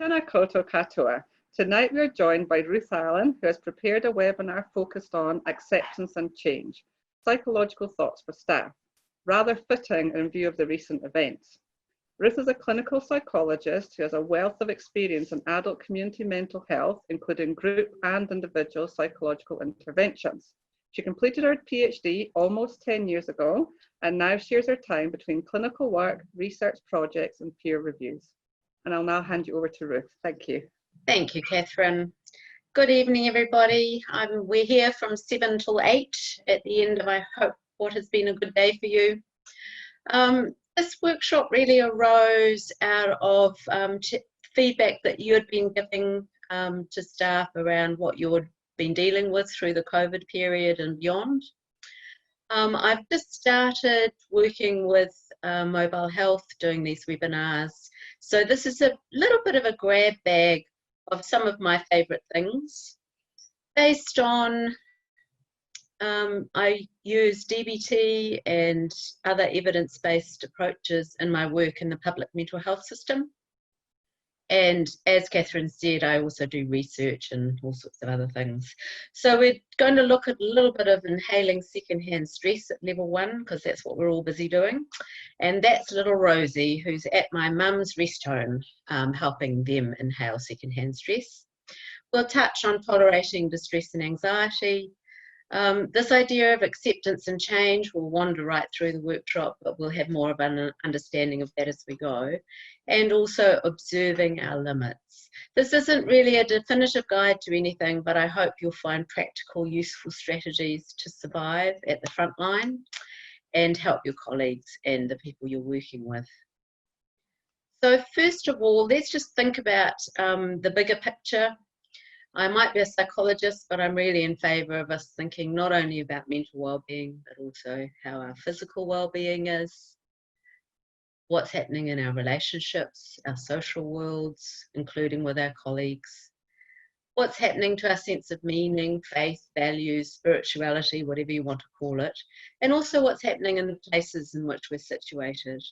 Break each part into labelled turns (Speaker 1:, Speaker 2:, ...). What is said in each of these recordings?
Speaker 1: Tēnā koutou katoa. Tonight we are joined by Ruth Allen, who has prepared a webinar focused on acceptance and change, psychological thoughts for staff, rather fitting in view of the recent events. Ruth is a clinical psychologist who has a wealth of experience in adult community mental health, including group and individual psychological interventions. She completed her PhD almost 10 years ago and now shares her time between clinical work, research projects and peer reviews. And I'll now hand you over to Ruth. Thank you.
Speaker 2: Thank you, Catherine. Good evening, everybody. We're here from 7 till 8 at the end of, I hope, what has been a good day for you. This workshop really arose out of feedback that you had been giving to staff around what you'd been dealing with through the COVID period and beyond. I've just started working with mobile health, doing these webinars. So this is a little bit of a grab bag of some of my favourite things. Based on, I use DBT and other evidence-based approaches in my work in the public mental health system. And as Catherine said, I also do research and all sorts of other things. So we're going to look at a little bit of inhaling secondhand stress at level 1, because that's what we're all busy doing. And that's little Rosie, who's at my mum's rest home, helping them inhale secondhand stress. We'll touch on tolerating distress and anxiety. This idea of acceptance and change will wander right through the workshop, but we'll have more of an understanding of that as we go. And also observing our limits. This isn't really a definitive guide to anything, but I hope you'll find practical, useful strategies to survive at the front line and help your colleagues and the people you're working with. So first of all, let's just think about the bigger picture. I might be a psychologist, but I'm really in favour of us thinking not only about mental well-being, but also how our physical well-being is, what's happening in our relationships, our social worlds, including with our colleagues, what's happening to our sense of meaning, faith, values, spirituality, whatever you want to call it, and also what's happening in the places in which we're situated.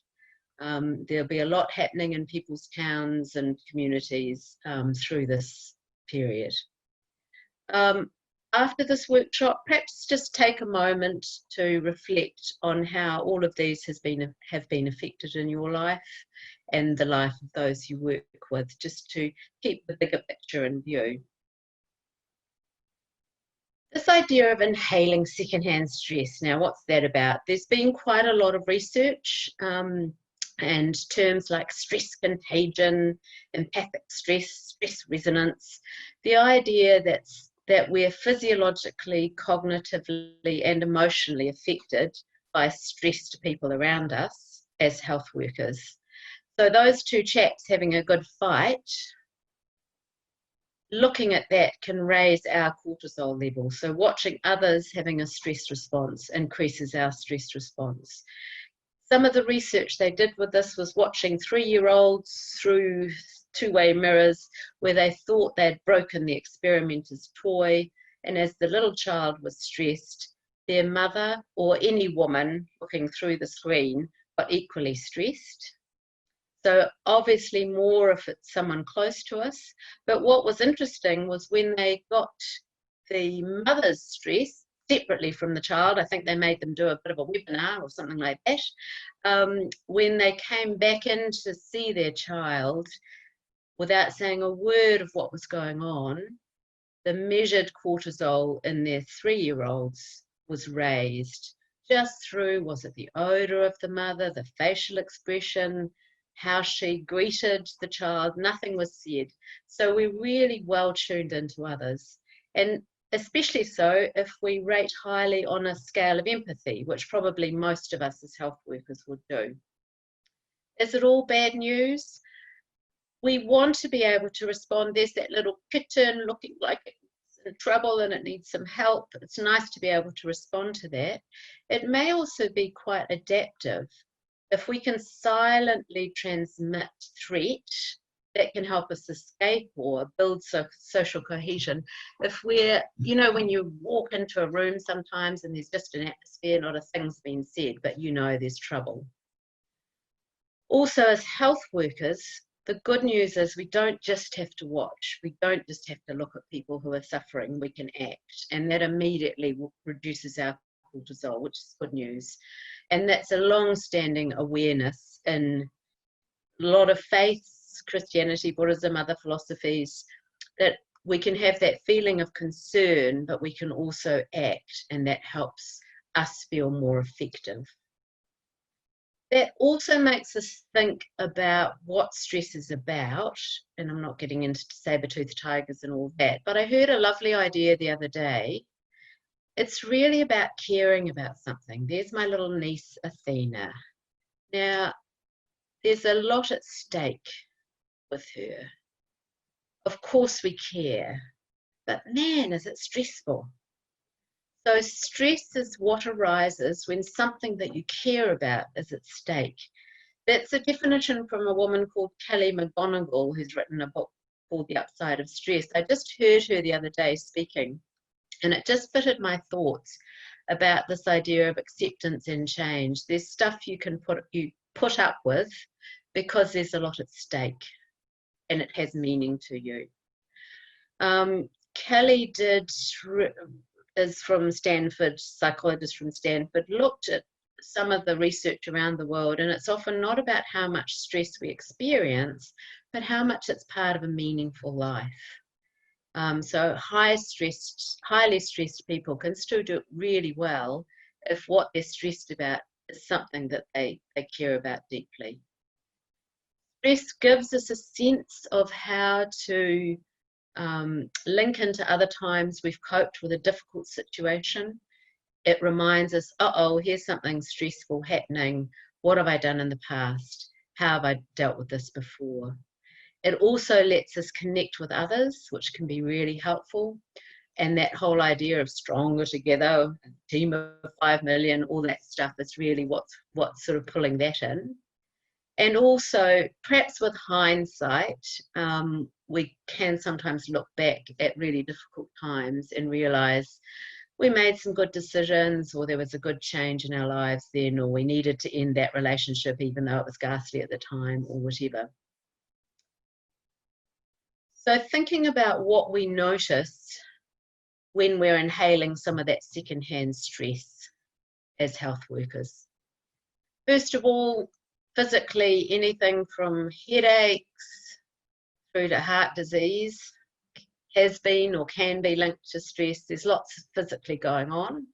Speaker 2: There'll be a lot happening in people's towns and communities through this period. After this workshop, perhaps just take a moment to reflect on how all of these have been affected in your life and the life of those you work with, just to keep the bigger picture in view. This idea of inhaling secondhand stress, now what's that about? There's been quite a lot of research and terms like stress contagion, empathic stress, stress resonance, the idea that we're physiologically, cognitively and emotionally affected by stress to people around us as health workers. So those two chaps having a good fight, looking at that can raise our cortisol level. So watching others having a stress response increases our stress response. Some of the research they did with this was watching 3-year-olds through two-way mirrors where they thought they'd broken the experimenter's toy, and as the little child was stressed, their mother or any woman looking through the screen got equally stressed. So obviously more if it's someone close to us, but what was interesting was when they got the mother's stress separately from the child, I think they made them do a bit of a webinar or something like that, when they came back in to see their child, without saying a word of what was going on, the measured cortisol in their 3-year-olds was raised just through, was it the odour of the mother, the facial expression, how she greeted the child, nothing was said. So we're really well tuned into others. And especially so if we rate highly on a scale of empathy, which probably most of us as health workers would do. Is it all bad news? We want to be able to respond. There's that little kitten looking like it's in trouble and it needs some help. It's nice to be able to respond to that. It may also be quite adaptive. If we can silently transmit threat, that can help us escape or build social cohesion. If we're, you know, when you walk into a room sometimes and there's just an atmosphere, not a thing's been said, but you know there's trouble. Also, as health workers, the good news is we don't just have to watch. We don't just have to look at people who are suffering. We can act. And that immediately reduces our cortisol, which is good news. And that's a long-standing awareness in a lot of faiths, Christianity, Buddhism, other philosophies, that we can have that feeling of concern, but we can also act, and that helps us feel more effective. That also makes us think about what stress is about, and I'm not getting into saber-toothed tigers and all that, but I heard a lovely idea the other day. It's really about caring about something. There's my little niece, Athena. Now, there's a lot at stake with her. Of course we care, but man, is it stressful. So stress is what arises when something that you care about is at stake. That's a definition from a woman called Kelly McGonigal, who's written a book called The Upside of Stress. I just heard her the other day speaking, and it just fitted my thoughts about this idea of acceptance and change. There's stuff you can put up with because there's a lot at stake, and it has meaning to you. Kelly is from Stanford, psychologist from Stanford, looked at some of the research around the world, and it's often not about how much stress we experience, but how much it's part of a meaningful life. So highly stressed people can still do it really well if what they're stressed about is something that they care about deeply. Stress gives us a sense of how to link into other times we've coped with a difficult situation. It reminds us, here's something stressful happening. What have I done in the past? How have I dealt with this before? It also lets us connect with others, which can be really helpful. And that whole idea of stronger together, a team of 5 million, all that stuff is really what's sort of pulling that in. And also, perhaps with hindsight, we can sometimes look back at really difficult times and realize we made some good decisions, or there was a good change in our lives then, or we needed to end that relationship even though it was ghastly at the time, or whatever. So thinking about what we notice when we're inhaling some of that secondhand stress as health workers. First of all, physically, anything from headaches through to heart disease has been or can be linked to stress. There's lots physically going on.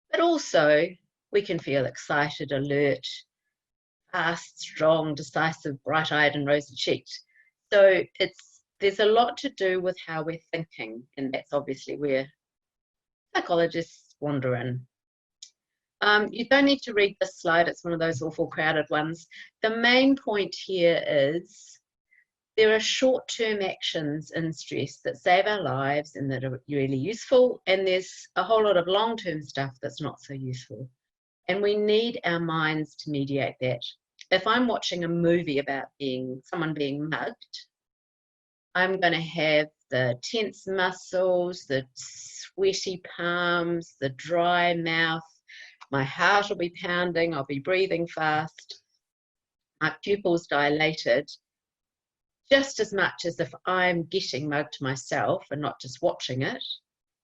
Speaker 2: But also, we can feel excited, alert, fast, strong, decisive, bright-eyed and rosy-cheeked. So there's a lot to do with how we're thinking, and that's obviously where psychologists wander in. You don't need to read this slide, it's one of those awful crowded ones. The main point here is there are short-term actions in stress that save our lives and that are really useful, and there's a whole lot of long-term stuff that's not so useful. And we need our minds to mediate that. If I'm watching a movie about someone being mugged, I'm going to have the tense muscles, the sweaty palms, the dry mouth. My heart will be pounding, I'll be breathing fast, my pupils dilated, just as much as if I'm getting mugged myself and not just watching it.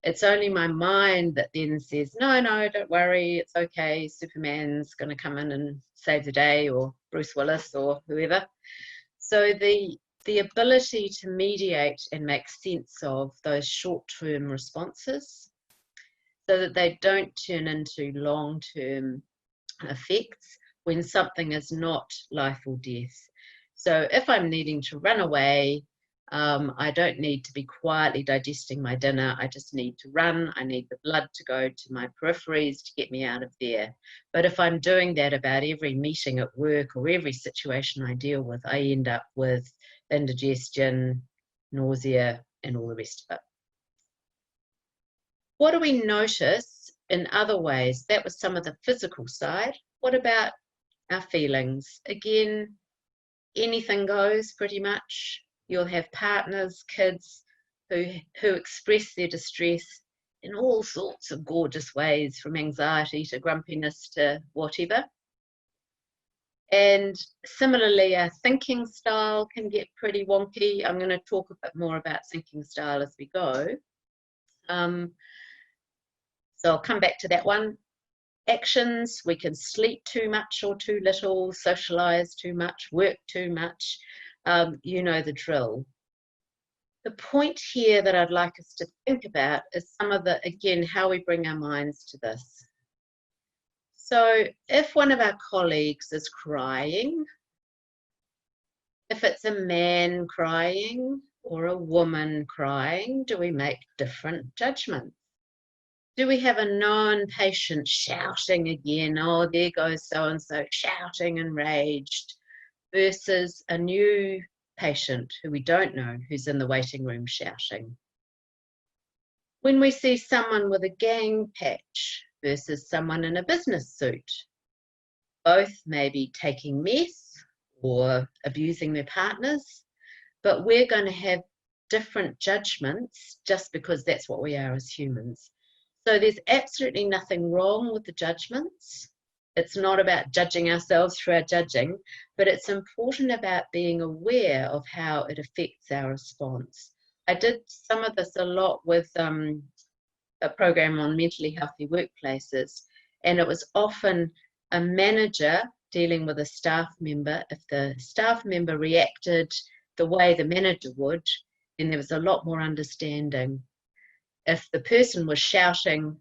Speaker 2: It's only my mind that then says, no, don't worry, it's okay, Superman's going to come in and save the day, or Bruce Willis or whoever. So the ability to mediate and make sense of those short-term responses so that they don't turn into long-term effects when something is not life or death. So if I'm needing to run away, I don't need to be quietly digesting my dinner. I just need to run. I need the blood to go to my peripheries to get me out of there. But if I'm doing that about every meeting at work or every situation I deal with, I end up with indigestion, nausea, and all the rest of it. What do we notice in other ways? That was some of the physical side. What about our feelings? Again, anything goes pretty much. You'll have partners, kids who express their distress in all sorts of gorgeous ways, from anxiety to grumpiness to whatever. And similarly, our thinking style can get pretty wonky. I'm going to talk a bit more about thinking style as we go. So I'll come back to that one. Actions, we can sleep too much or too little, socialize too much, work too much. You know the drill. The point here that I'd like us to think about is some of the, again, how we bring our minds to this. So if one of our colleagues is crying, if it's a man crying or a woman crying, do we make different judgments? Do we have a known patient shouting again, oh, there goes so-and-so, shouting enraged, versus a new patient who we don't know who's in the waiting room shouting? When we see someone with a gang patch versus someone in a business suit, both may be taking meth or abusing their partners, but we're going to have different judgments just because that's what we are as humans. So there's absolutely nothing wrong with the judgments. It's not about judging ourselves through our judging, but it's important about being aware of how it affects our response. I did some of this a lot with a program on mentally healthy workplaces, and it was often a manager dealing with a staff member. If the staff member reacted the way the manager would, then there was a lot more understanding. If the person was shouting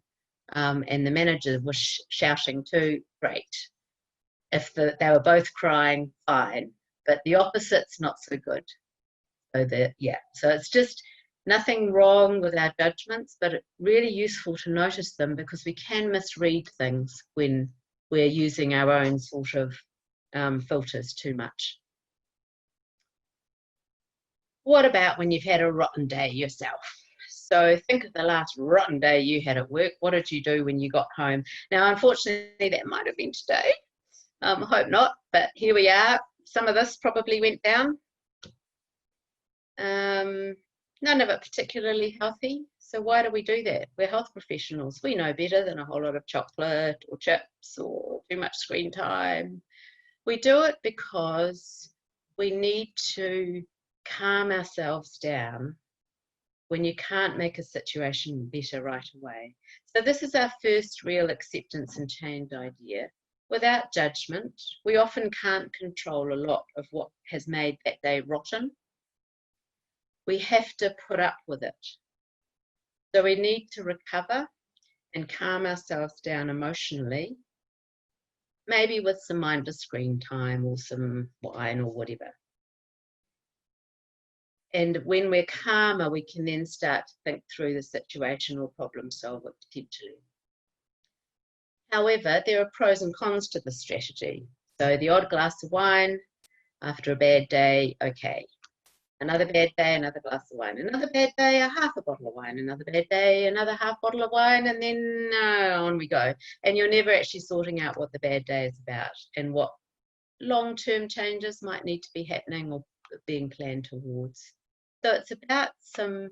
Speaker 2: and the manager was shouting too, great. If they were both crying, fine. But the opposite's not so good. So it's just nothing wrong with our judgments, but it's really useful to notice them because we can misread things when we're using our own sort of filters too much. What about when you've had a rotten day yourself? So think of the last rotten day you had at work. What did you do when you got home? Now, unfortunately, that might have been today. I hope not, but here we are. Some of this probably went down. None of it particularly healthy. So why do we do that? We're health professionals. We know better than a whole lot of chocolate or chips or too much screen time. We do it because we need to calm ourselves down when you can't make a situation better right away. So this is our first real acceptance and change idea. Without judgment, we often can't control a lot of what has made that day rotten. We have to put up with it. So we need to recover and calm ourselves down emotionally, maybe with some mindless screen time or some wine or whatever. And when we're calmer, we can then start to think through the situation or problem solve it potentially. However, there are pros and cons to this strategy. So the odd glass of wine after a bad day, okay. Another bad day, another glass of wine. Another bad day, a half a bottle of wine. Another bad day, another half bottle of wine, and then on we go. And you're never actually sorting out what the bad day is about and what long-term changes might need to be happening or being planned towards. So it's about some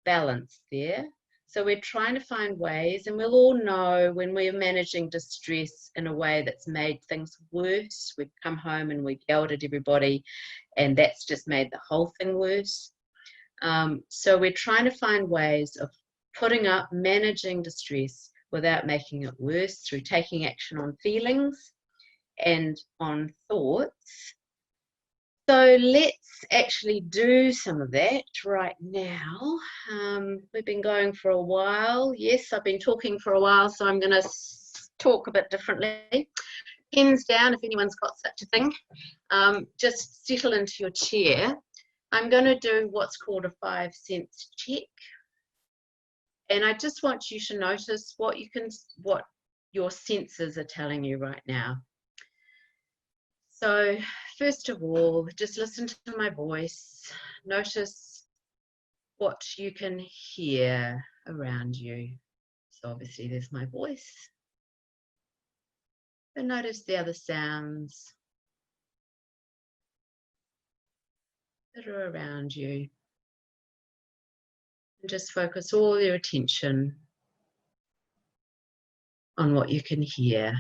Speaker 2: balance there. So we're trying to find ways, and we'll all know when we're managing distress in a way that's made things worse. We've come home and we've yelled at everybody, and that's just made the whole thing worse. So we're trying to find ways of putting up, managing distress without making it worse through taking action on feelings and on thoughts. So let's actually do some of that right now. We've been going for a while. Yes, I've been talking for a while, so I'm going to talk a bit differently. Pens down if anyone's got such a thing. Just settle into your chair. I'm going to do what's called a 5 sense check. And I just want you to notice what your senses are telling you right now. So first of all, just listen to my voice. Notice what you can hear around you. So obviously there's my voice. And notice the other sounds that are around you. And just focus all your attention on what you can hear.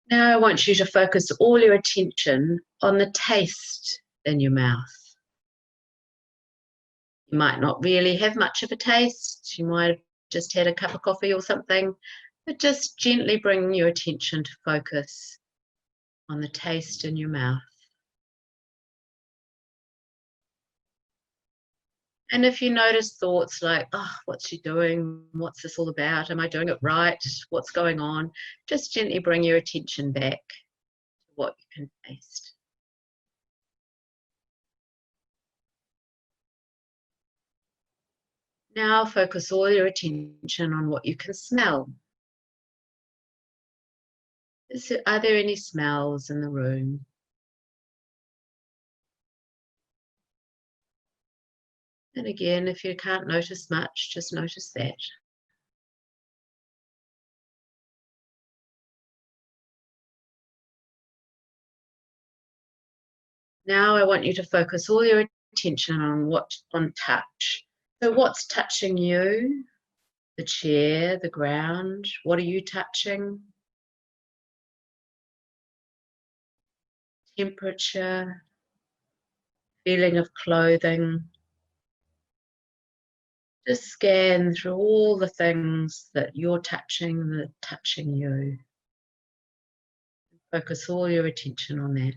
Speaker 2: Now I want you to focus all your attention on the taste in your mouth. You might not really have much of a taste. You might have just had a cup of coffee or something, but just gently bring your attention to focus on the taste in your mouth. And if you notice thoughts like, oh, what's she doing? What's this all about? Am I doing it right? What's going on? Just gently bring your attention back to what you can taste. Now focus all your attention on what you can smell. Are there any smells in the room? And again, if you can't notice much, just notice that. Now I want you to focus all your attention on touch. So what's touching you? The chair, the ground, what are you touching? Temperature, feeling of clothing. Just scan through all the things that you're touching, that are touching you. Focus all your attention on that.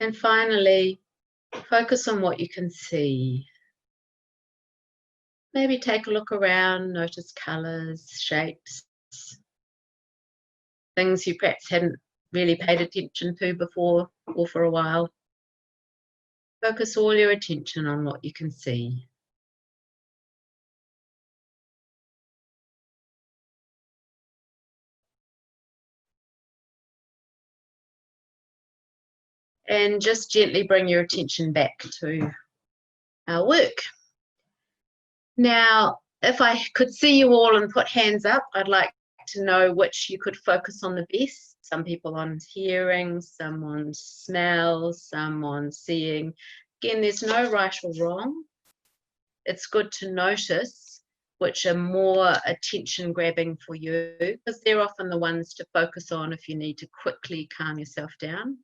Speaker 2: And finally, focus on what you can see. Maybe take a look around, notice colours, shapes, things you perhaps hadn't really paid attention to before or for a while. Focus all your attention on what you can see. And just gently bring your attention back to our work. Now, if I could see you all and put hands up, I'd like to know which you could focus on the best. Some people on hearing, some on smell, some on seeing. Again, there's no right or wrong. It's good to notice which are more attention grabbing for you, because they're often the ones to focus on if you need to quickly calm yourself down.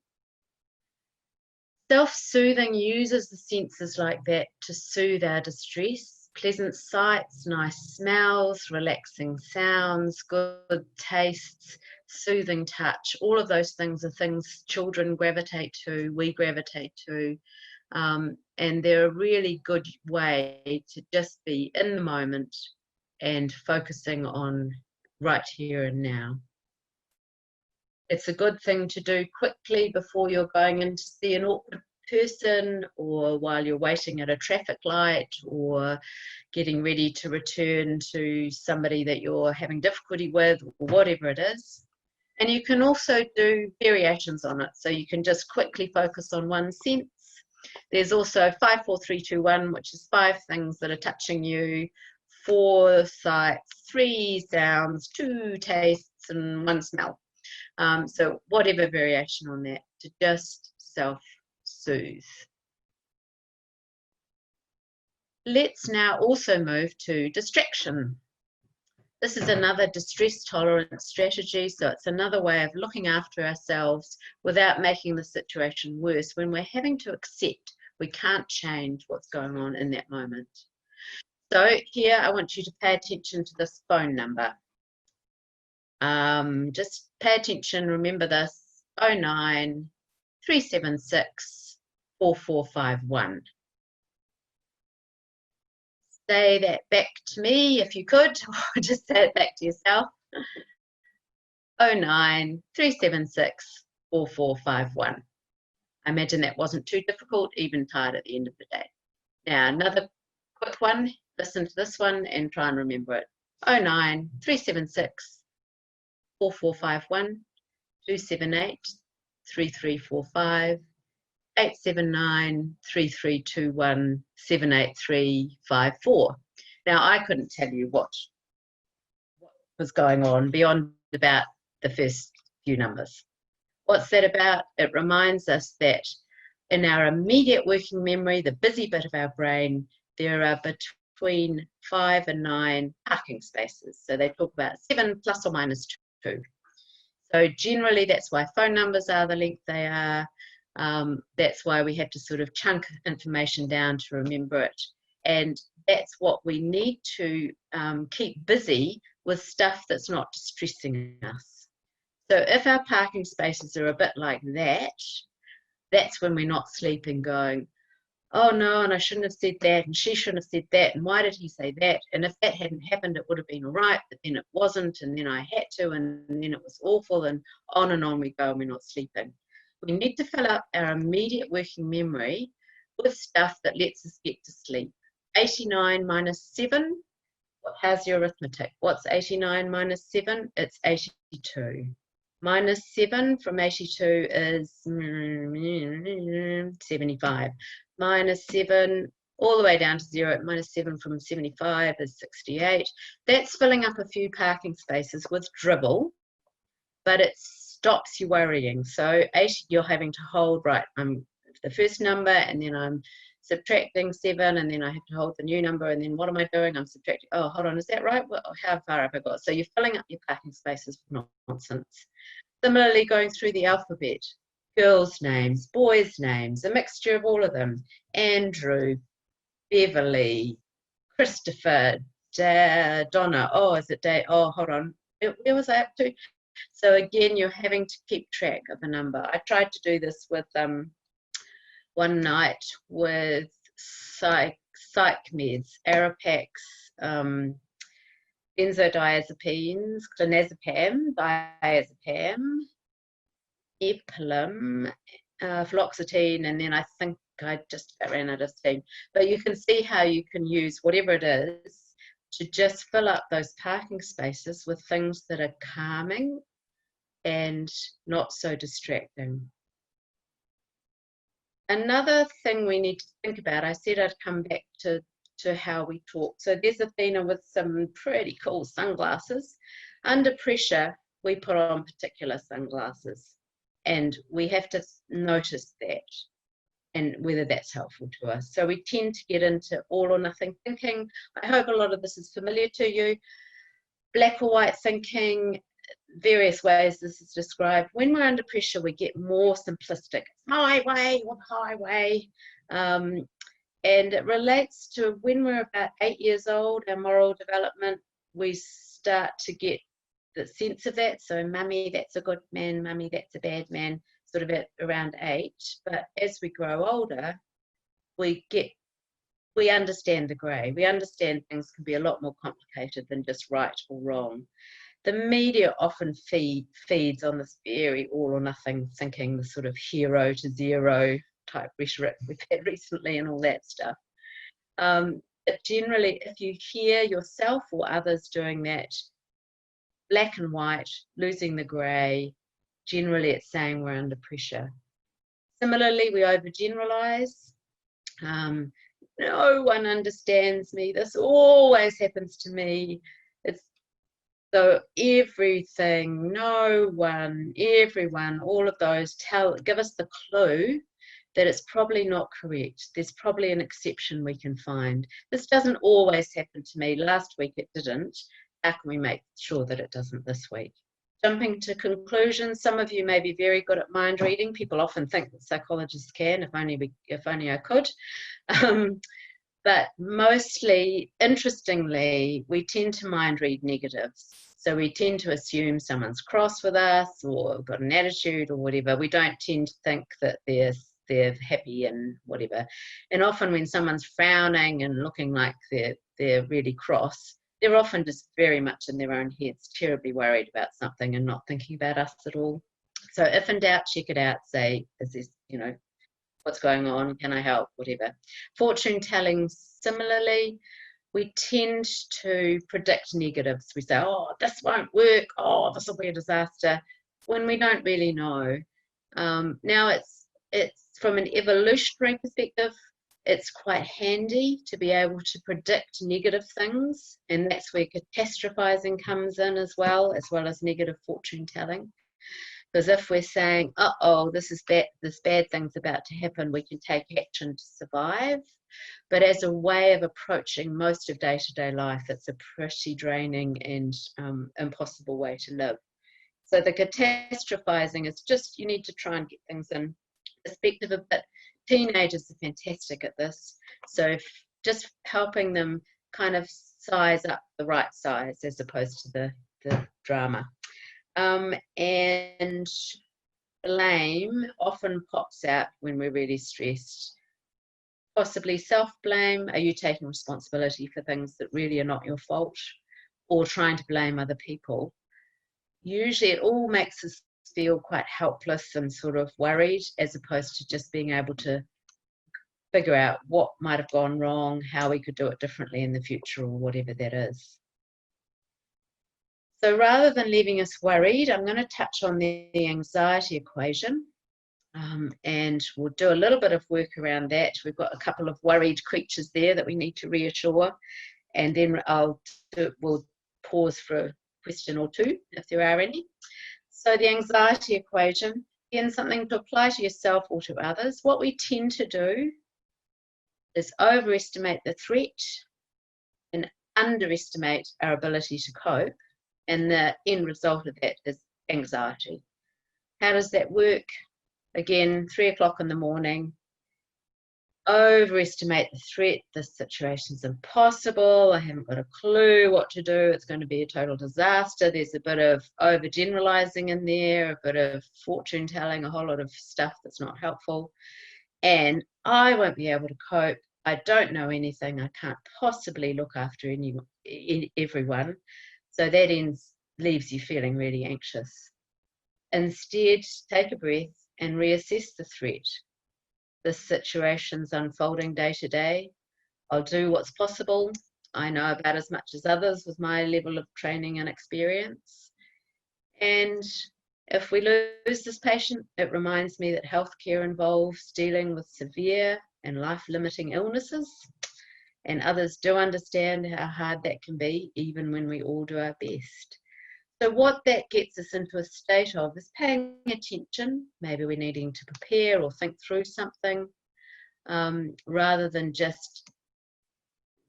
Speaker 2: Self-soothing uses the senses like that to soothe our distress. Pleasant sights, nice smells, relaxing sounds, good tastes, soothing touch. All of those things are things children gravitate to, we gravitate to. And they're a really good way to just be in the moment and focusing on right here and now. It's a good thing to do quickly before you're going in to see an awkward person, or while you're waiting at a traffic light, or getting ready to return to somebody that you're having difficulty with, or whatever it is. And you can also do variations on it. So you can just quickly focus on one sense. There's also 5, 4, 3, 2, 1, which is 5 things that are touching you, 4 sights, 3 sounds, 2 tastes, and 1 smell. So whatever variation on that, to just self-soothe. Let's now also move to distraction. This is another distress tolerance strategy. So it's another way of looking after ourselves without making the situation worse when we're having to accept we can't change what's going on in that moment. So here I want you to pay attention to this phone number. Just pay attention, remember this, 09 376 4451. Say that back to me if you could, or just say it back to yourself. 09 376 4451. I imagine that wasn't too difficult, even tired at the end of the day. Now, another quick one, listen to this one and try and remember it. 09 376 4451 278 3345 879 3321 78354. Now, I couldn't tell you what was going on beyond about the first few numbers. What's that about? It reminds us that in our immediate working memory, the busy bit of our brain, there are between 5 and 9 parking spaces. So they talk about 7 plus or minus 2. So generally, that's why phone numbers are the length they are. That's why we have to sort of chunk information down to remember it. And that's what we need to keep busy with stuff that's not distressing us. So if our parking spaces are a bit like that, that's when we're not sleeping going, oh no, and I shouldn't have said that, and she shouldn't have said that, and why did he say that? And if that hadn't happened, it would have been all right, but then it wasn't, and then I had to, and then it was awful, and on we go, and we're not sleeping. We need to fill up our immediate working memory with stuff that lets us get to sleep. 89 minus 7, how's your arithmetic? What's 89 minus 7? It's 82. Minus 7 from 82 is 75. Minus 7 all the way down to 0. Minus 7 from 75 is 68. That's filling up a few parking spaces with dribble, but it stops you worrying. So 80, you're having to hold, right, I'm the first number, and then I'm subtracting 7, and then I have to hold the new number, and then what am I doing? I'm subtracting, oh, hold on, is that right? Well, how far have I got? So you're filling up your parking spaces with nonsense. Similarly, going through the alphabet, girls' names, boys' names, a mixture of all of them. Andrew, Beverly, Christopher, Donna, oh, is it Day? Oh, hold on, where was I up to? So again, you're having to keep track of a number. I tried to do this with one night with psych meds, Arapax, benzodiazepines, clonazepam, diazepam, epilim, fluoxetine, and then I think I just about ran out of steam. But you can see how you can use whatever it is to just fill up those parking spaces with things that are calming and not so distracting. Another thing we need to think about, I said I'd come back to how we talk. So there's Athena with some pretty cool sunglasses. Under pressure, we put on particular sunglasses, and we have to notice that and whether that's helpful to us. So we tend to get into all or nothing thinking. I hope a lot of this is familiar to you. Black or white thinking, various ways this is described. When we're under pressure, we get more simplistic. My way or the highway. And it relates to when we're about 8 years old, our moral development, we start to get the sense of that. So mummy, that's a good man, mummy, that's a bad man, sort of at around 8. But as we grow older, we understand the grey. We understand things can be a lot more complicated than just right or wrong. The media often feeds on this very all or nothing thinking, the sort of hero to zero type rhetoric we've had recently and all that stuff. Generally, if you hear yourself or others doing that, black and white, losing the grey, generally it's saying we're under pressure. Similarly, we overgeneralize. No one understands me. This always happens to me. So everything, no one, everyone, all of those give us the clue that it's probably not correct. There's probably an exception we can find. This doesn't always happen to me. Last week it didn't. How can we make sure that it doesn't this week? Jumping to conclusions, some of you may be very good at mind reading. People often think that psychologists can, if only I could. But mostly, interestingly, we tend to mind read negatives. So we tend to assume someone's cross with us or got an attitude or whatever. We don't tend to think that they're happy and whatever. And often when someone's frowning and looking like they're really cross, they're often just very much in their own heads, terribly worried about something and not thinking about us at all. So if in doubt, check it out. Say, is this, what's going on? Can I help? Whatever. Fortune telling, similarly, we tend to predict negatives. We say, oh, this won't work. Oh, this will be a disaster, when we don't really know. Now it's from an evolutionary perspective, it's quite handy to be able to predict negative things, and that's where catastrophizing comes in as well as negative fortune telling. Because if we're saying, uh-oh, this bad thing's about to happen, we can take action to survive. But as a way of approaching most of day-to-day life, it's a pretty draining and impossible way to live. So the catastrophizing is just, you need to try and get things in perspective a bit. Teenagers are fantastic at this. So just helping them kind of size up the right size as opposed to the drama. And blame often pops out when we're really stressed. Possibly self-blame. Are you taking responsibility for things that really are not your fault? Or trying to blame other people? Usually it all makes us feel quite helpless and sort of worried, as opposed to just being able to figure out what might have gone wrong, how we could do it differently in the future, or whatever that is. So rather than leaving us worried, I'm going to touch on the anxiety equation, and we'll do a little bit of work around that. We've got a couple of worried creatures there that we need to reassure, and then we'll pause for a question or two if there are any. So the anxiety equation, again, something to apply to yourself or to others. What we tend to do is overestimate the threat and underestimate our ability to cope, and the end result of that is anxiety. How does that work? Again, 3 o'clock in the morning, overestimate the threat. This situation's impossible. I haven't got a clue what to do. It's going to be a total disaster. There's a bit of overgeneralizing in there, a bit of fortune telling, a whole lot of stuff that's not helpful. And I won't be able to cope. I don't know anything. I can't possibly look after everyone. So that leaves you feeling really anxious. Instead, take a breath and reassess the threat. This situation's unfolding day to day. I'll do what's possible. I know about as much as others with my level of training and experience. And if we lose this patient, it reminds me that healthcare involves dealing with severe and life-limiting illnesses, and others do understand how hard that can be, even when we all do our best. So what that gets us into a state of is paying attention. Maybe we're needing to prepare or think through something, rather than just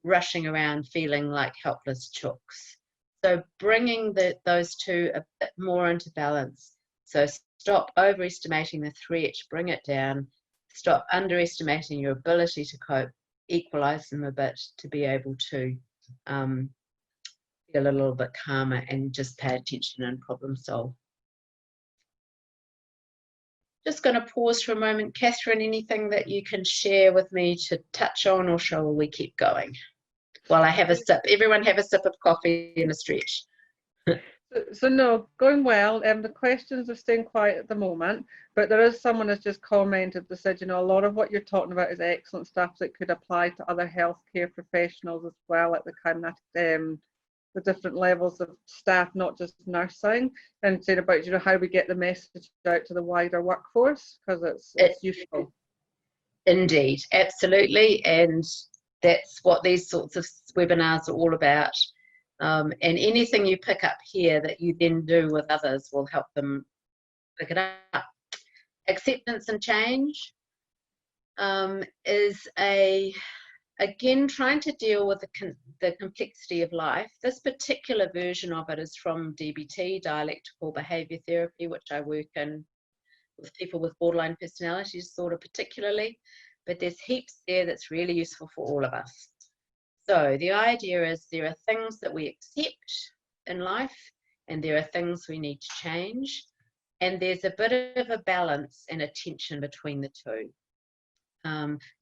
Speaker 2: rushing around feeling like helpless chooks. So bringing those two a bit more into balance. So stop overestimating the threat, bring it down. Stop underestimating your ability to cope, equalize them a bit to be able to feel a little bit calmer and just pay attention and problem solve. Just going to pause for a moment. Catherine, anything that you can share with me to touch on, or shall we keep going while I have a sip? Everyone have a sip of coffee and a stretch.
Speaker 1: So no, going well. The questions are staying quiet at the moment, but there is someone has just commented that said, a lot of what you're talking about is excellent stuff that could apply to other healthcare professionals as well, at the kind of the different levels of staff, not just nursing, and saying about how we get the message out to the wider workforce, because it's useful.
Speaker 2: Indeed, absolutely, and that's what these sorts of webinars are all about. And anything you pick up here that you then do with others will help them pick it up. Acceptance and change is again trying to deal with the complexity of life. This particular version of it is from DBT, dialectical behaviour therapy, which I work in with people with borderline personality disorder particularly, but there's heaps there that's really useful for all of us. So the idea is there are things that we accept in life, and there are things we need to change, and there's a bit of a balance and a tension between the two.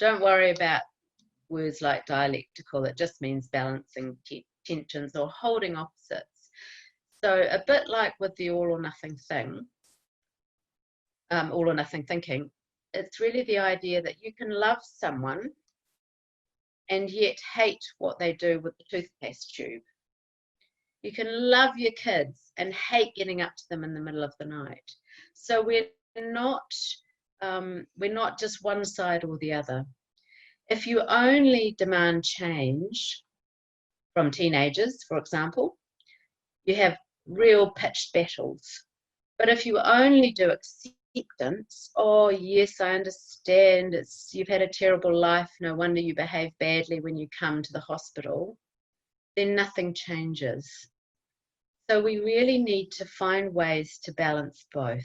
Speaker 2: Don't worry about words like dialectical. It just means balancing tensions or holding opposites. So a bit like with the all or nothing thing, all or nothing thinking, it's really the idea that you can love someone and yet hate what they do with the toothpaste tube. You can love your kids and hate getting up to them in the middle of the night. So we're not just one side or the other. If you only demand change from teenagers, for example, you have real pitched battles. But if you only do acceptance, oh yes, I understand, you've had a terrible life, no wonder you behave badly when you come to the hospital, then nothing changes. So we really need to find ways to balance both.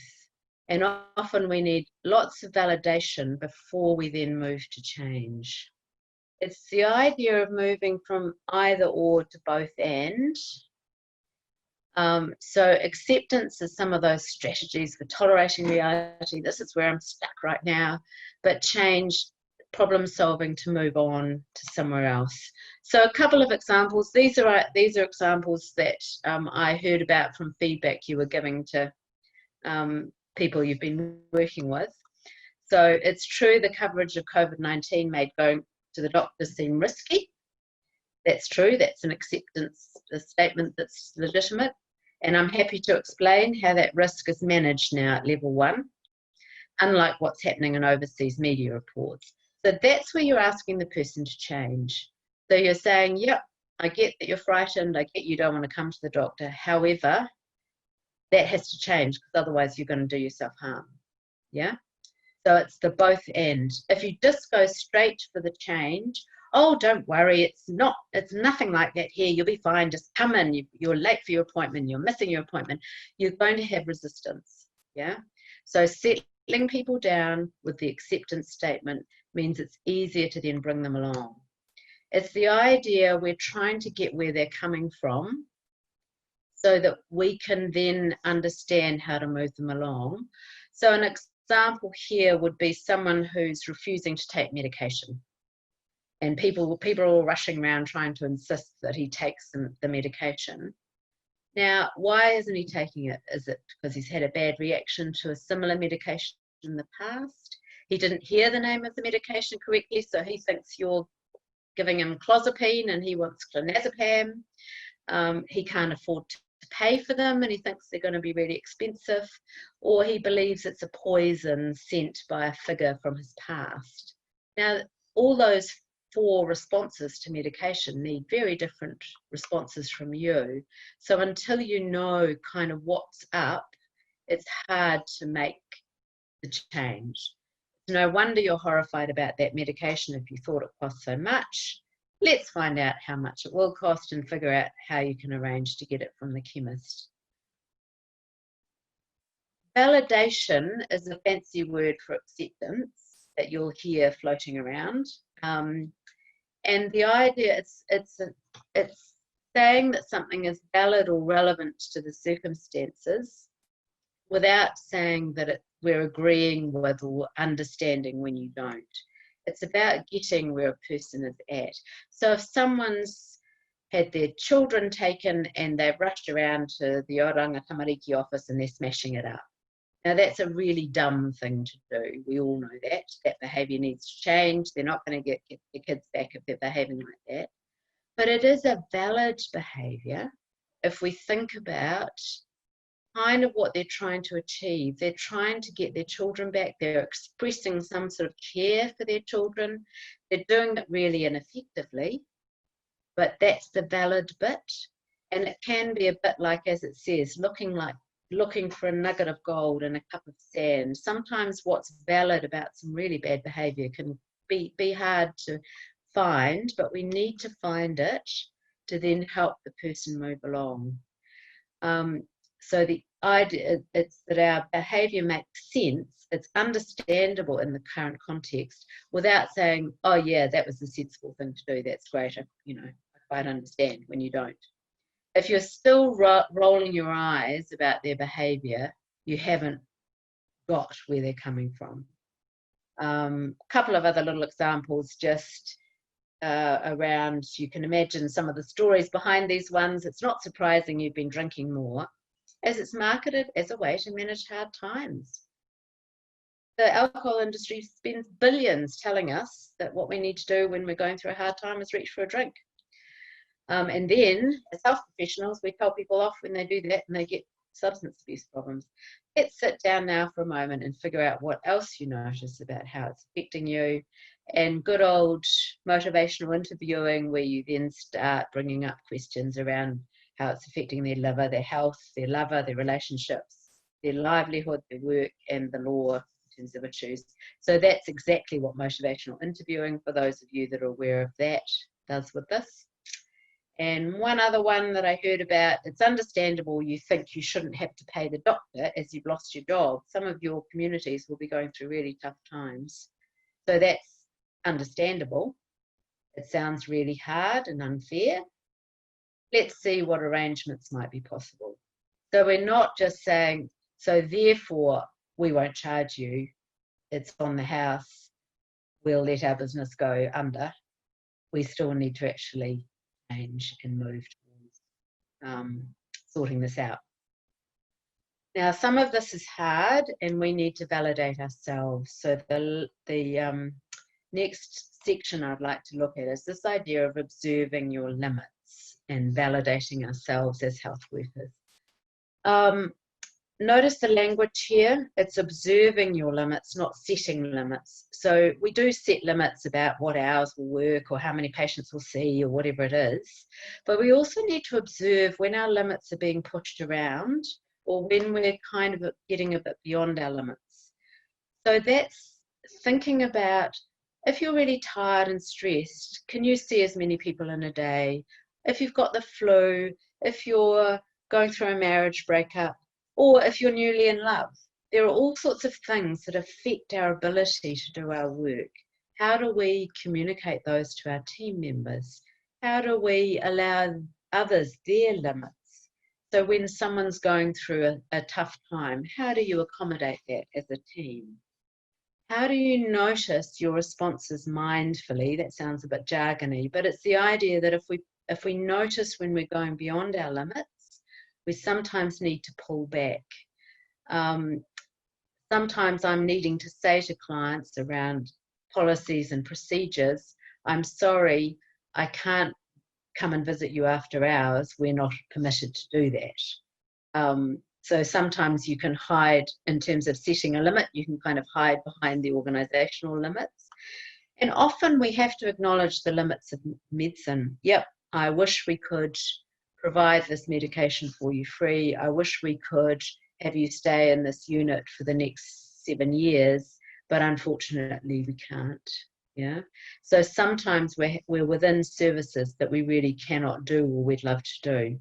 Speaker 2: And often we need lots of validation before we then move to change. It's the idea of moving from either or to both and. So acceptance is some of those strategies for tolerating reality. This is where I'm stuck right now. But change, problem solving to move on to somewhere else. So a couple of examples. These are examples that I heard about from feedback you were giving to people you've been working with. So it's true the coverage of COVID-19 made going to the doctor seem risky. That's true. That's an acceptance, a statement that's legitimate. And I'm happy to explain how that risk is managed now at level 1, unlike what's happening in overseas media reports. So that's where you're asking the person to change. So you're saying, yep, I get that you're frightened. I get you don't want to come to the doctor. However, that has to change because otherwise you're going to do yourself harm. Yeah? So it's the both and. If you just go straight for the change, oh, don't worry, it's nothing like that here, you'll be fine, just come in, you're late for your appointment, you're missing your appointment, you're going to have resistance. Yeah. So settling people down with the acceptance statement means it's easier to then bring them along. It's the idea we're trying to get where they're coming from so that we can then understand how to move them along. So an example here would be someone who's refusing to take medication. And people are all rushing around trying to insist that he takes the medication. Now, why isn't he taking it? Is it because he's had a bad reaction to a similar medication in the past? He didn't hear the name of the medication correctly, so he thinks you're giving him clozapine and he wants clonazepam. He can't afford to pay for them and he thinks they're going to be really expensive, or he believes it's a poison sent by a figure from his past. Now, all those 4 responses to medication need very different responses from you. So until you know kind of what's up, it's hard to make the change. No wonder you're horrified about that medication if you thought it cost so much. Let's find out how much it will cost and figure out how you can arrange to get it from the chemist. Validation is a fancy word for acceptance that you'll hear floating around. And the idea, it's saying that something is valid or relevant to the circumstances without saying that we're agreeing with or understanding when you don't. It's about getting where a person is at. So if someone's had their children taken and they've rushed around to the Oranga Tamariki office and they're smashing it up. Now that's a really dumb thing to do. We all know that. That behaviour needs to change. They're not going to get their kids back if they're behaving like that. But it is a valid behaviour if we think about kind of what they're trying to achieve. They're trying to get their children back. They're expressing some sort of care for their children. They're doing it really ineffectively, but that's the valid bit. And it can be a bit like, as it says, looking for a nugget of gold in a cup of sand. Sometimes what's valid about some really bad behaviour can be hard to find, but we need to find it to then help the person move along. So the idea is that our behaviour makes sense, it's understandable in the current context, without saying, oh yeah, that was the sensible thing to do, that's great, I quite understand, when you don't. If you're still rolling your eyes about their behaviour, you haven't got where they're coming from. A couple of other little examples just around, you can imagine some of the stories behind these ones. It's not surprising you've been drinking more, as it's marketed as a way to manage hard times. The alcohol industry spends billions telling us that what we need to do when we're going through a hard time is reach for a drink. And then, as health professionals, we tell people off when they do that and they get substance abuse problems. Let's sit down now for a moment and figure out what else you notice about how it's affecting you, and good old motivational interviewing where you then start bringing up questions around how it's affecting their liver, their health, their lover, their relationships. their livelihood, their work, and the law in terms of issues. So that's exactly what motivational interviewing, for those of you that are aware of that, does with this. And one other one that I heard about, it's understandable you think you shouldn't have to pay the doctor as you've lost your job. Some of your communities will be going through really tough times. So that's understandable. It sounds really hard and unfair. Let's see what arrangements might be possible. So we're not just saying, so therefore we won't charge you, it's on the house, we'll let our business go under. We still need to actually change and move towards sorting this out. Now, some of this is hard and we need to validate ourselves. So the next section I'd like to look at is this idea of observing your limits and validating ourselves as health workers. Notice the language here. It's observing your limits, not setting limits. So we do set limits about what hours we'll work or how many patients we'll see or whatever it is. But we also need to observe when our limits are being pushed around or when we're kind of getting a bit beyond our limits. So that's thinking about, if you're really tired and stressed, can you see as many people in a day? If you've got the flu, if you're going through a marriage breakup, or if you're newly in love, there are all sorts of things that affect our ability to do our work. How do we communicate those to our team members? How do we allow others their limits? So when someone's going through a tough time, how do you accommodate that as a team? How do you notice your responses mindfully? That sounds a bit jargony, but it's the idea that if we notice when we're going beyond our limits, we sometimes need to pull back. Sometimes I'm needing to say to clients around policies and procedures, I'm sorry, I can't come and visit you after hours. We're not permitted to do that. So sometimes you can hide, in terms of setting a limit, you can kind of hide behind the organisational limits. And often we have to acknowledge the limits of medicine. Yep, I wish we could provide this medication for you free. I wish we could have you stay in this unit for the next 7 years, but unfortunately we can't. Yeah. So sometimes we're within services that we really cannot do or we'd love to do.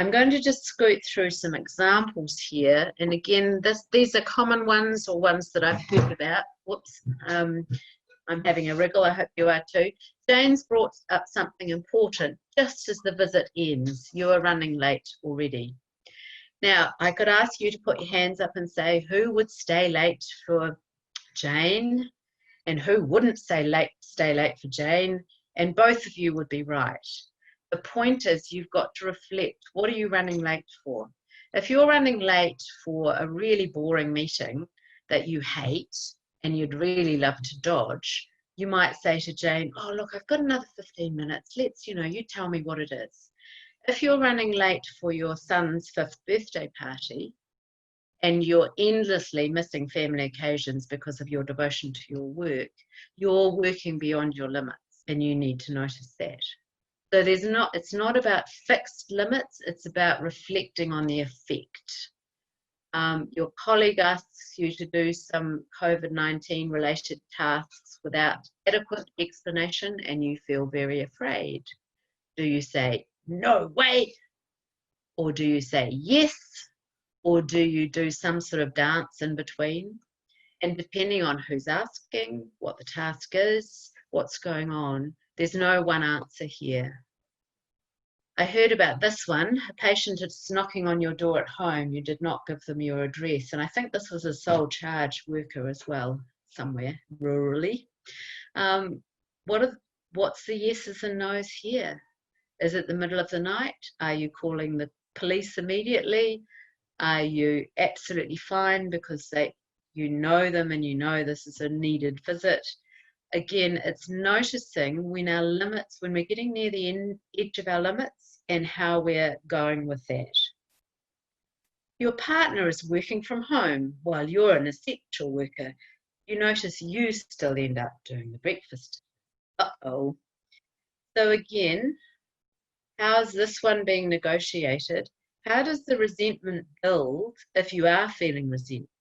Speaker 2: I'm going to just scoot through some examples here. And again, these are common ones or ones that I've heard about. Whoops. I'm having a wriggle. I hope you are too. Jane's brought up something important. Just as the visit ends, you are running late already. Now, I could ask you to put your hands up and say, who would stay late for Jane? And who wouldn't stay late for Jane? And both of you would be right. The point is, you've got to reflect, what are you running late for? If you're running late for a really boring meeting that you hate and you'd really love to dodge, you might say to Jane, oh, look, I've got another 15 minutes. Let's, you tell me what it is. If you're running late for your son's 5th birthday party and you're endlessly missing family occasions because of your devotion to your work, you're working beyond your limits and you need to notice that. So it's not about fixed limits, it's about reflecting on the effect. Your colleague asks you to do some COVID-19 related tasks without adequate explanation and you feel very afraid. Do you say, no way? Or do you say yes? Or do you do some sort of dance in between? And depending on who's asking, what the task is, what's going on, there's no one answer here. I heard about this one. A patient is knocking on your door at home. You did not give them your address. And I think this was a sole charge worker as well, somewhere rurally. What's the yeses and nos here? Is it the middle of the night? Are you calling the police immediately? Are you absolutely fine because you know them and you know this is a needed visit? Again, it's noticing when we're getting near the edge of our limits and how we're going with that. Your partner is working from home while you're an essential worker. You notice you still end up doing the breakfast. Uh-oh. So again, how's this one being negotiated? how does the resentment build if you are feeling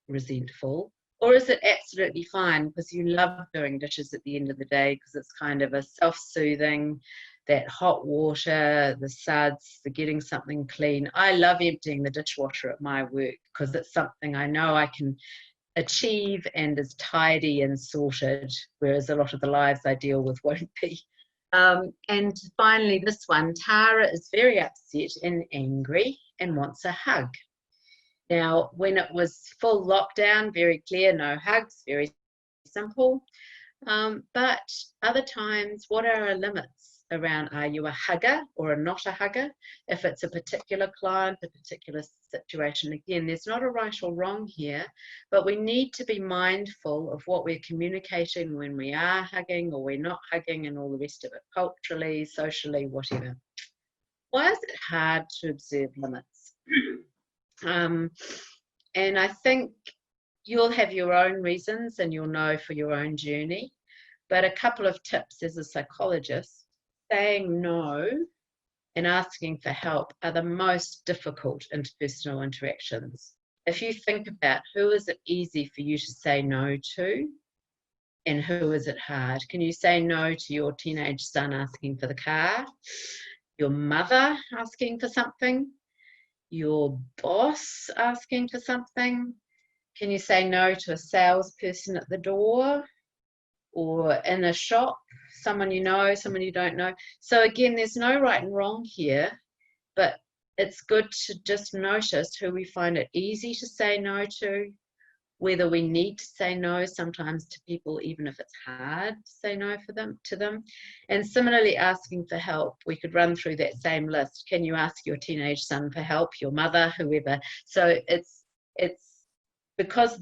Speaker 2: resentful? Or is it absolutely fine because you love doing dishes at the end of the day because it's kind of a self-soothing, that hot water, the suds, the getting something clean. I love emptying the dishwasher at my work because it's something I know I can achieve and is tidy and sorted, whereas a lot of the lives I deal with won't be. And finally, this one, Tara is very upset and angry and wants a hug. Now, when it was full lockdown, very clear, no hugs, very simple. But other times, what are our limits around, are you a hugger or a not a hugger? If it's a particular client, a particular situation, again, there's not a right or wrong here, but we need to be mindful of what we're communicating when we are hugging or we're not hugging and all the rest of it, culturally, socially, whatever. Why is it hard to observe limits? And I think you'll have your own reasons and you'll know for your own journey, but a couple of tips as a psychologist: saying no and asking for help are the most difficult interpersonal interactions. If you think about who is it easy for you to say no to and who is it hard? Can you say no to your teenage son asking for the car, your mother asking for something, your boss asking for something? Can you say no to a salesperson at the door or in a shop, someone you know, someone you don't know? So again, there's no right and wrong here, but it's good to just notice who we find it easy to say no to, whether we need to say no sometimes to people, even if it's hard to say no to them. And similarly, asking for help. We could run through that same list. Can you ask your teenage son for help, your mother, whoever? So it's because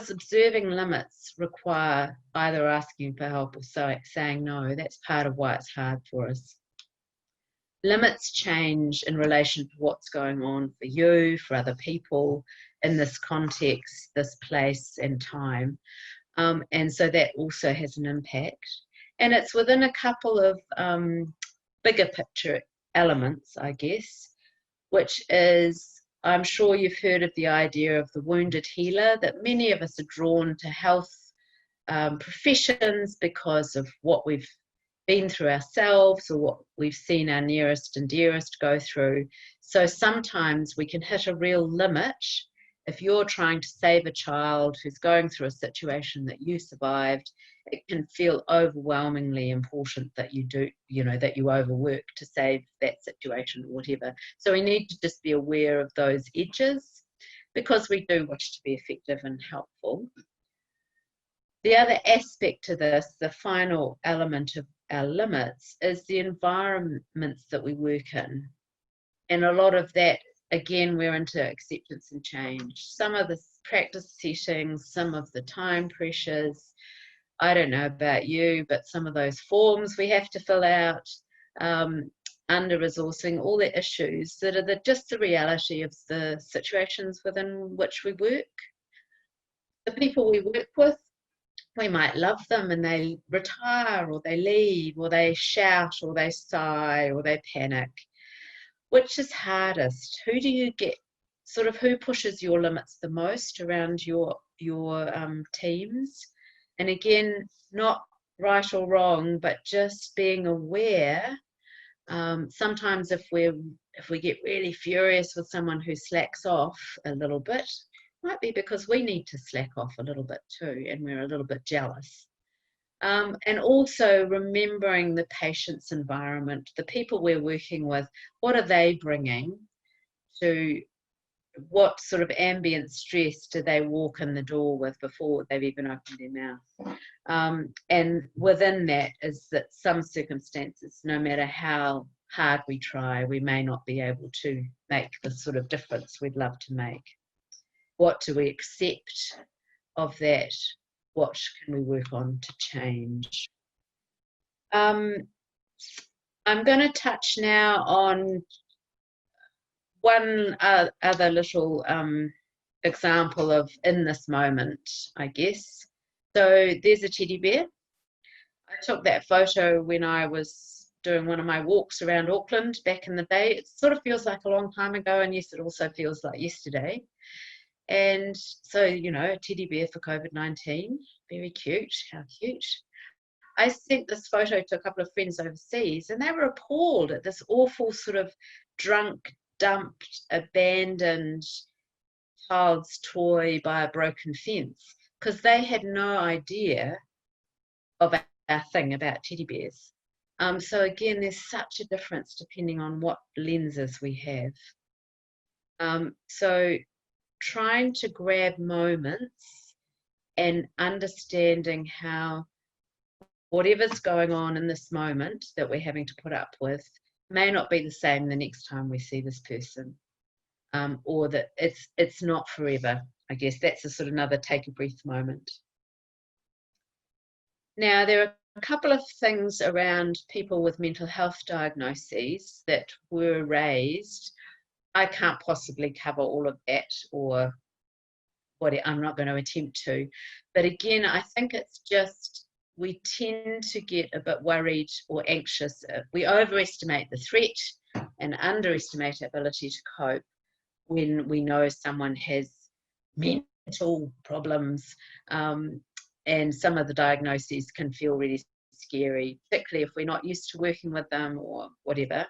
Speaker 2: observing limits require either asking for help or saying no. That's part of why it's hard for us. Limits change in relation to what's going on for you, for other people, in this context, this place and time. And so that also has an impact. And it's within a couple of bigger picture elements, I guess, which is, I'm sure you've heard of the idea of the wounded healer, that many of us are drawn to health professions because of what we've been through ourselves or what we've seen our nearest and dearest go through. So sometimes we can hit a real limit. If you're trying to save a child who's going through a situation that you survived, it can feel overwhelmingly important that you do, that you overwork to save that situation or whatever. So we need to just be aware of those edges because we do wish to be effective and helpful. The other aspect to this, the final element of our limits, is the environments that we work in. And a lot of that, again, we're into acceptance and change. Some of the practice settings, some of the time pressures, I don't know about you, but some of those forms we have to fill out, under-resourcing, all the issues that are just the reality of the situations within which we work. The people we work with, we might love them and they retire or they leave or they shout or they sigh or they panic. Which is hardest? Who do you get, who pushes your limits the most around your teams? And again, not right or wrong, but just being aware. Sometimes if we get really furious with someone who slacks off a little bit, might be because we need to slack off a little bit too, and we're a little bit jealous. And also remembering the patient's environment, the people we're working with, what are they bringing to, what sort of ambient stress do they walk in the door with before they've even opened their mouth? And within that is that some circumstances, no matter how hard we try, we may not be able to make the sort of difference we'd love to make. What do we accept of that? What can we work on to change? I'm going to touch now on one other little example of in this moment, I guess. So there's a teddy bear. I took that photo when I was doing one of my walks around Auckland back in the day. It sort of feels like a long time ago, and yes, it also feels like yesterday. And so, you know, a teddy bear for COVID-19, very cute, how cute. I sent this photo to a couple of friends overseas, and they were appalled at this awful sort of drunk, dumped, abandoned child's toy by a broken fence, because they had no idea of our thing about teddy bears. So again, there's such a difference depending on what lenses we have. So trying to grab moments and understanding how whatever's going on in this moment that we're having to put up with may not be the same the next time we see this person, or that it's not forever. I guess that's a sort of another take a breath moment. Now, there are a couple of things around people with mental health diagnoses that were raised. I can't possibly cover all of that, or what I'm not going to attempt to. But again, I think it's just we tend to get a bit worried or anxious. We overestimate the threat and underestimate our ability to cope when we know someone has mental problems. And some of the diagnoses can feel really scary, particularly if we're not used to working with them or whatever.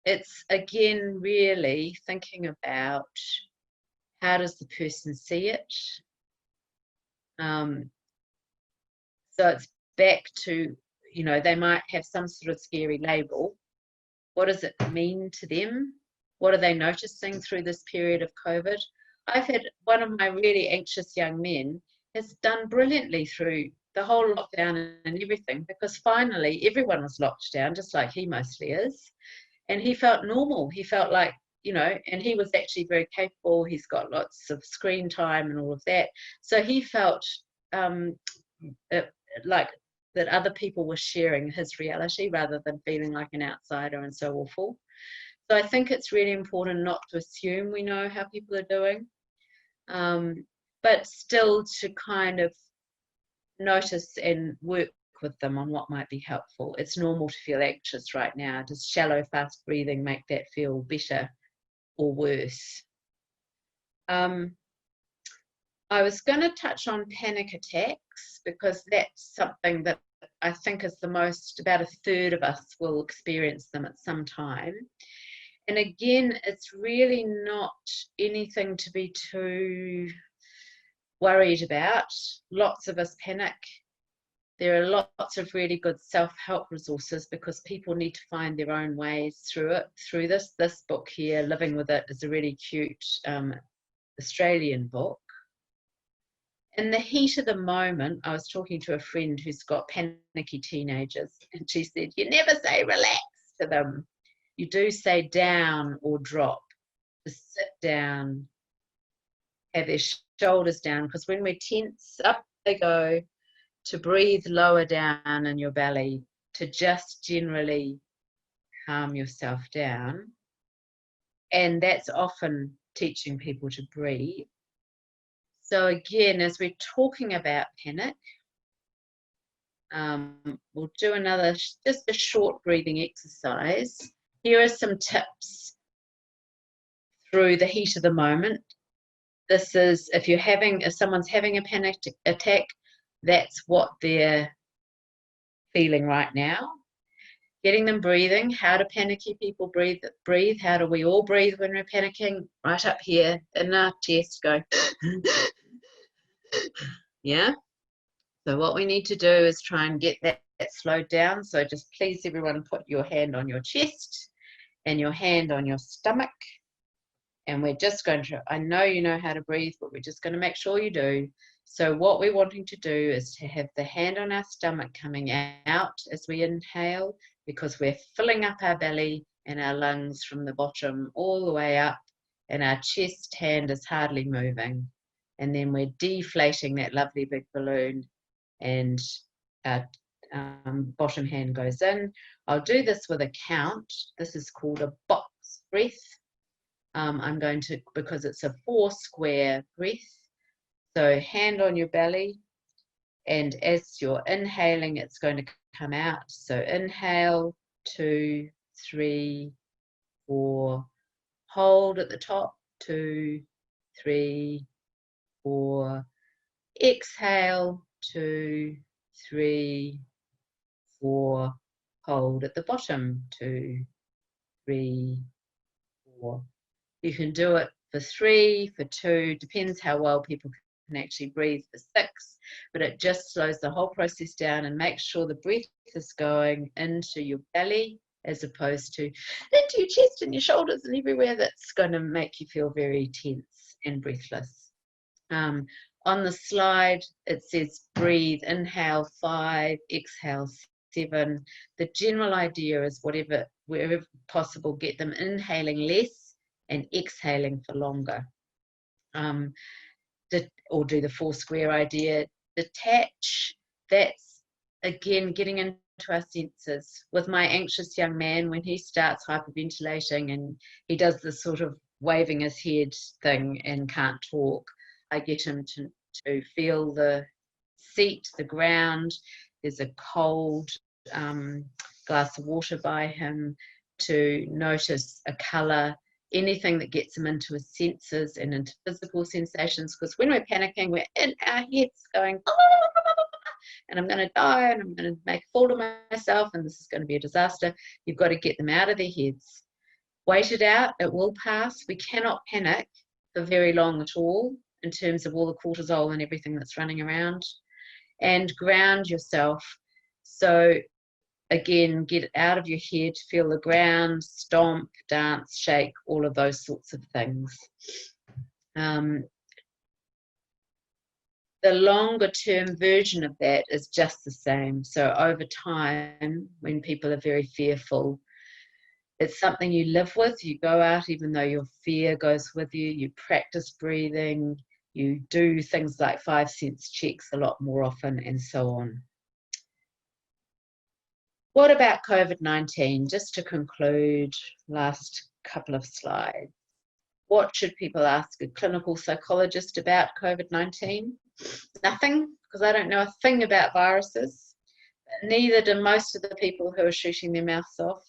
Speaker 2: It's again really thinking about how does the person see it. So it's back to, you know, they might have some sort of scary label. What does it mean to them? What are they noticing through this period of COVID? I've had one of my really anxious young men has done brilliantly through the whole lockdown and everything, because finally everyone was locked down, just like he mostly is. And he felt normal. He felt like, you know, and he was actually very capable. He's got lots of screen time and all of that. So he felt like that other people were sharing his reality rather than feeling like an outsider and so awful. So I think it's really important not to assume we know how people are doing, but still to kind of notice and work with them on what might be helpful. It's normal to feel anxious right now. Does shallow, fast breathing make that feel better or worse? I was going to touch on panic attacks, because that's something that I think is the most, about a third of us will experience them at some time. And again, it's really not anything to be too worried about. Lots of us panic. There are lots of really good self-help resources, because people need to find their own ways through this. This book here, Living With It, is a really cute Australian book. In the heat of the moment, I was talking to a friend who's got panicky teenagers, and she said, you never say relax to them. You do say down or drop. Just sit down, have their shoulders down, because when we're tense, up they go, to breathe lower down in your belly, to just generally calm yourself down. And that's often teaching people to breathe. So again, as we're talking about panic, we'll do another, just a short breathing exercise. Here are some tips through the heat of the moment. This is, if someone's having a panic attack, that's what they're feeling right now. Getting them breathing. How do panicky people breathe? How do we all breathe when we're panicking? Right up here in our chest, go. Yeah. So what we need to do is try and get that slowed down. So just please, everyone, put your hand on your chest and your hand on your stomach. And we're just going to, I know you know how to breathe, but we're just going to make sure you do. So what we're wanting to do is to have the hand on our stomach coming out as we inhale, because we're filling up our belly and our lungs from the bottom all the way up, and our chest hand is hardly moving. And then we're deflating that lovely big balloon, and our bottom hand goes in. I'll do this with a count. This is called a box breath. I'm going to, because it's a 4 square breath. So hand on your belly, And as you're inhaling, it's going to come out. So inhale, 2, 3, 4. Hold at the top, 2, 3, 4. Exhale, 2, 3, 4. Hold at the bottom, 2, 3, 4. You can do it for 3, for 2, depends how well people can actually breathe, for 6, but it just slows the whole process down and makes sure the breath is going into your belly as opposed to into your chest and your shoulders and everywhere. That's going to make you feel very tense and breathless. On the slide, it says breathe, inhale 5, exhale 7. The general idea is wherever possible, get them inhaling less and exhaling for longer. Or do the 4 square idea. Detach, that's again getting into our senses. With my anxious young man, when he starts hyperventilating and he does this sort of waving his head thing and can't talk, I get him to feel the seat, the ground. There's a cold glass of water by him, to notice a colour, anything that gets him into his senses and into physical sensations. Because when we're panicking, we're in our heads going, and I'm going to die and I'm going to make a fool of myself and this is going to be a disaster. You've got to get them out of their heads. Wait it out, it will pass. We cannot panic for very long at all in terms of all the cortisol and everything that's running around. And ground yourself. So again, get out of your head, feel the ground, stomp, dance, shake, all of those sorts of things. The longer term version of that is just the same. So over time, when people are very fearful, it's something you live with. You go out even though your fear goes with you. You practice breathing. You do things like 5 sense checks a lot more often and so on. What about COVID-19? Just to conclude, last couple of slides. What should people ask a clinical psychologist about COVID-19? Nothing, because I don't know a thing about viruses. Neither do most of the people who are shooting their mouths off.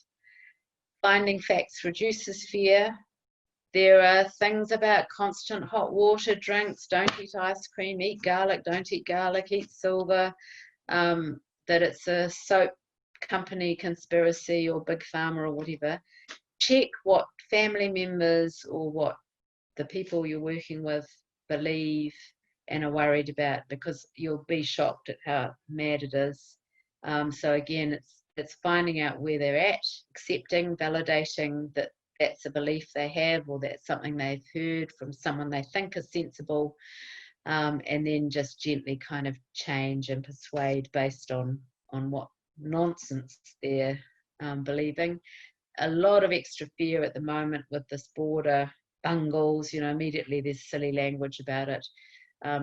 Speaker 2: Finding facts reduces fear. There are things about constant hot water, drinks, don't eat ice cream, eat garlic, don't eat garlic, eat silver, that it's a soap company conspiracy or big pharma or whatever. Check what family members or what the people you're working with believe and are worried about, because you'll be shocked at how mad it is. So again, it's finding out where they're at, accepting, validating that that's a belief they have or that's something they've heard from someone they think is sensible, and then just gently kind of change and persuade based on what nonsense they're believing. A lot of extra fear at the moment with this border bungles, immediately there's silly language about it.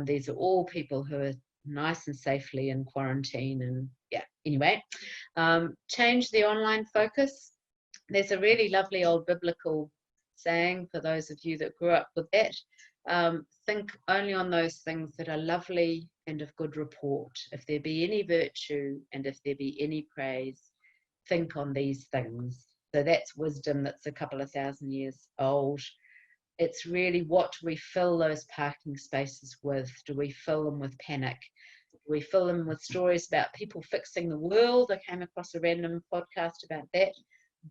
Speaker 2: These are all people who are nice and safely in quarantine, and anyway, change the online focus. There's a really lovely old biblical saying for those of you that grew up with that. Think only on those things that are lovely and of good report. If there be any virtue and if there be any praise, think on these things. So that's wisdom that's a couple of thousand years old. It's really, what do we fill those parking spaces with? Do we fill them with panic? Do we fill them with stories about people fixing the world? I came across a random podcast about that.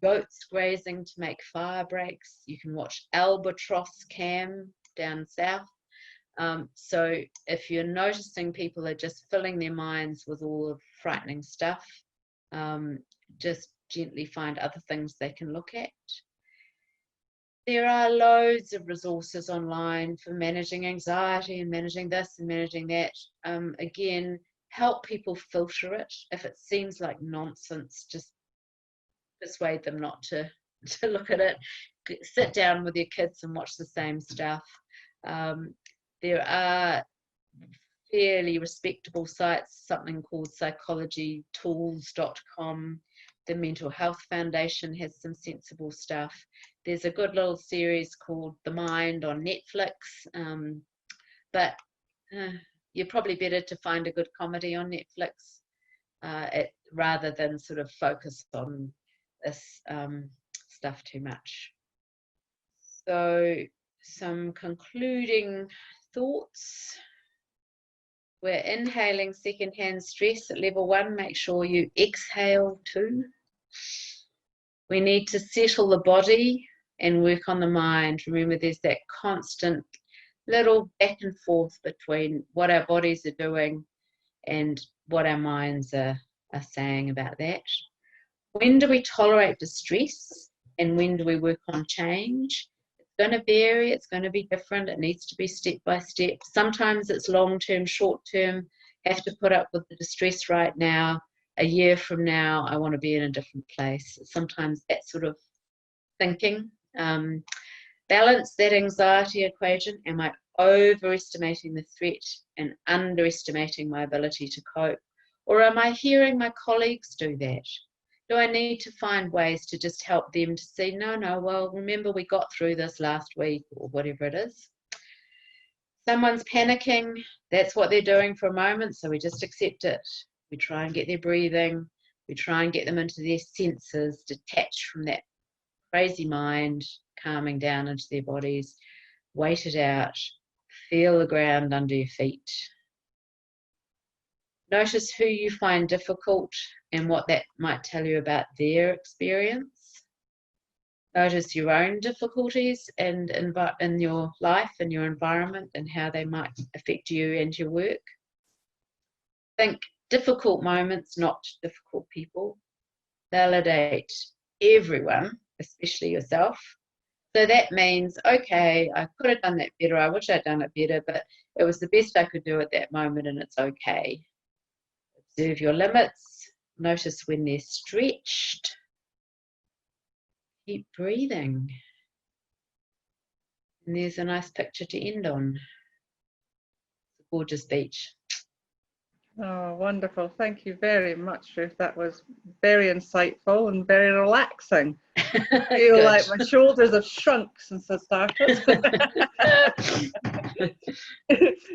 Speaker 2: Goats grazing to make fire breaks. You can watch Albatross Cam down south. So if you're noticing people are just filling their minds with all of frightening stuff, just gently find other things they can look at. There are loads of resources online for managing anxiety and managing this and managing that. Again, help people filter it. If it seems like nonsense, just persuade them not to look at it. Sit down with your kids and watch the same stuff. There are fairly respectable sites, something called psychologytools.com. The Mental Health Foundation has some sensible stuff. There's a good little series called The Mind on Netflix. you're probably better to find a good comedy on Netflix rather than sort of focus on this stuff too much. So some concluding thoughts. We're inhaling secondhand stress at level 1. Make sure you exhale too. We need to settle the body and work on the mind. Remember, there's that constant little back and forth between what our bodies are doing and what our minds are saying about that. When do we tolerate distress and when do we work on change? It's going to vary, it's going to be different, it needs to be step by step. Sometimes it's long-term, short-term, have to put up with the distress right now. A year from now, I want to be in a different place. Sometimes that sort of thinking. Balance that anxiety equation. Am I overestimating the threat and underestimating my ability to cope? Or am I hearing my colleagues do that? Do I need to find ways to just help them to see, no, well, remember we got through this last week or whatever it is. Someone's panicking, that's what they're doing for a moment, so we just accept it. We try and get their breathing, we try and get them into their senses, detached from that crazy mind, calming down into their bodies, wait it out, feel the ground under your feet. Notice who you find difficult and what that might tell you about their experience. Notice your own difficulties and in your life and your environment and how they might affect you and your work. Think difficult moments, not difficult people. Validate everyone, especially yourself. So that means, okay, I could have done that better. I wish I'd done it better, but it was the best I could do at that moment and it's okay. Observe your limits. Notice when they're stretched. Keep breathing. And there's a nice picture to end on. It's a gorgeous beach.
Speaker 1: Oh, wonderful. Thank you very much, Ruth. That was very insightful and very relaxing. I feel like my shoulders have shrunk since I started.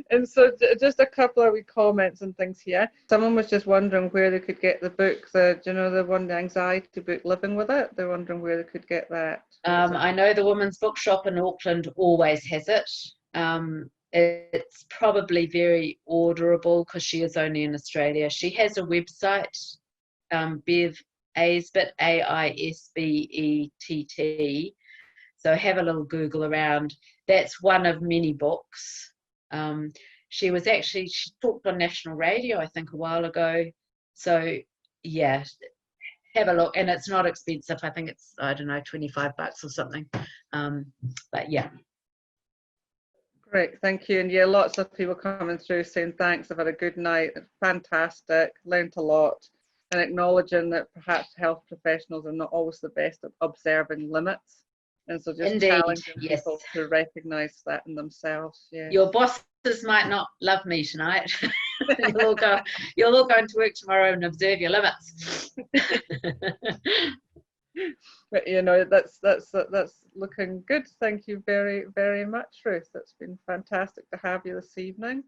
Speaker 1: And so just a couple of wee comments and things here. Someone was just wondering where they could get the book, the one, the anxiety book, Living With It. They're wondering where they could get that.
Speaker 2: I know the Women's Bookshop in Auckland always has it. It's probably very orderable because she is only in Australia. She has a website, Bev Aisbett, Aisbett. So have a little Google around. That's one of many books. She talked on national radio, I think, a while ago. So yeah, have a look. And it's not expensive. I think it's, I don't know, $25 or something. But yeah.
Speaker 1: Great, thank you. And yeah, lots of people coming through saying thanks, I've had a good night, fantastic, learned a lot, and acknowledging that perhaps health professionals are not always the best at observing limits. And so just challenging people to recognise that in themselves. Yeah.
Speaker 2: Your bosses might not love me tonight. You'll all go into work tomorrow and observe your limits.
Speaker 1: But you know, that's looking good. Thank you very, very much, Ruth. It's been fantastic to have you this evening.